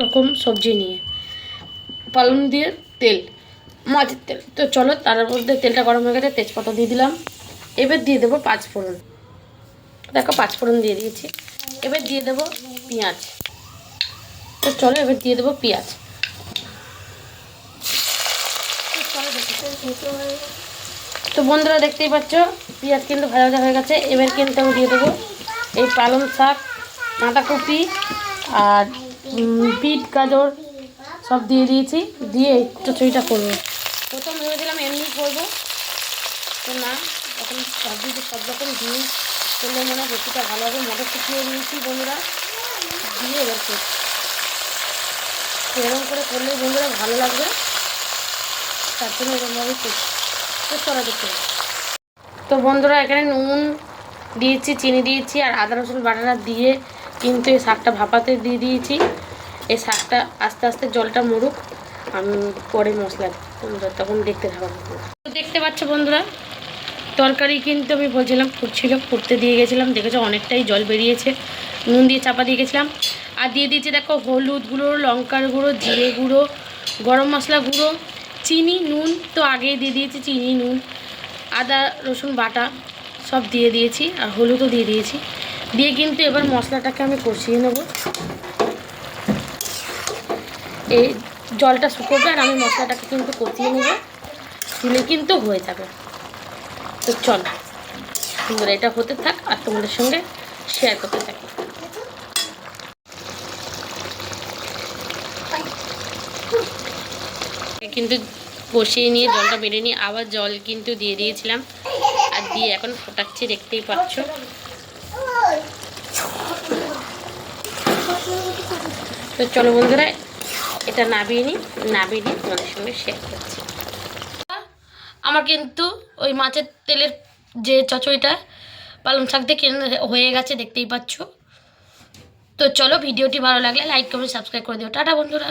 রকম সবজি নিয়ে পালং দিয়ে তেল, মাছের তেল। তো চলো, তার মধ্যে তেলটা গরম হয়ে গেছে, তেজপাতা দিয়ে দিলাম। এবার দিয়ে দেবো পাঁচফোড়ন। দেখো পাঁচফোড়ন দিয়ে দিয়েছি। এবার দিয়ে দেবো পেঁয়াজ। তো চলো এবার দিয়ে দেবো পেঁয়াজ। তো বন্ধুরা দেখতেই পাচ্ছ পেঁয়াজ কিন্তু ভাজা ভাজা হয়ে গেছে। এবার কিন্তু আমি দিয়ে দেবো এই পালং শাক, বাঁধাকপি আর বিট গাজর সব দিয়ে দিয়েছি। দিয়ে চচড়িটা করবো। প্রথম ভেবেছিলাম এমনি করবো, তো না, এখন ভাবছি যে সব রকম দিয়ে করলে মনে হয় রেসিপিটা ভালো হবে। মটরশুঁটি নিয়েছি বন্ধুরা, দিয়ে এবার করছি। এরকম করে করলে বন্ধুরা ভালো লাগবে, তার জন্য এরকমভাবে করছি। তো চলো দেখতে। তো বন্ধুরা এখানে নুন দিয়েছি, চিনি দিয়েছি আর আদা রসুন বাটাটা দিয়ে কিন্তু এই শাকটা ভাপাতে দিয়ে দিয়েছি। এই শাকটা আস্তে আস্তে জলটা মরুক, আমি পরে মশলা বন্ধুরা তখন দেখতে থাকবো। দেখতে পাচ্ছ বন্ধুরা তরকারি কিন্তু আমি বলছিলাম ফুটছিল, ফুটতে দিয়ে গেছিলাম, দেখেছো অনেকটাই জল বেরিয়েছে। নুন দিয়ে চাপা দিয়ে গেছিলাম আর দিয়ে দিয়েছি দেখো হলুদ গুঁড়ো, লঙ্কার গুঁড়ো, জিরে গুঁড়ো, গরম মশলা গুঁড়ো, চিনি, নুন তো আগেই দিয়ে দিয়েছি, চিনি নুন, আদা রসুন বাটা সব দিয়ে দিয়েছি আর হলুদও দিয়ে দিয়েছি। দিয়ে কিন্তু এবার মশলাটাকে আমি কষিয়ে নেব। এই জলটা শুকোবে আর আমি মশলাটাকে কিন্তু কষিয়ে নেব, দিলে কিন্তু হয়ে যাবে। তো চলো বন্ধুরা এটা হতে থাক আর তোমাদের সঙ্গে শেয়ার করতে থাকি। কিন্তু কষিয়ে নিয়ে জলটা বেড়ে নিয়ে আবার জল কিন্তু দিয়ে দিয়েছিলাম আর দিয়ে এখন ফোটাচ্ছি, দেখতেই পাচ্ছ। তো চলো বন্ধুরা এটা নাবিয়ে নিই তোমাদের সঙ্গে শেয়ার করছি। আমার কিন্তু ওই মাছের তেলের যে চচড়িটা পালং শাক দিয়ে হয়ে গেছে, দেখতেই পাচ্ছ। তো চলো ভিডিওটি ভালো লাগলে লাইক কমেন্ট সাবস্ক্রাইব করে দিও। টাটা বন্ধুরা।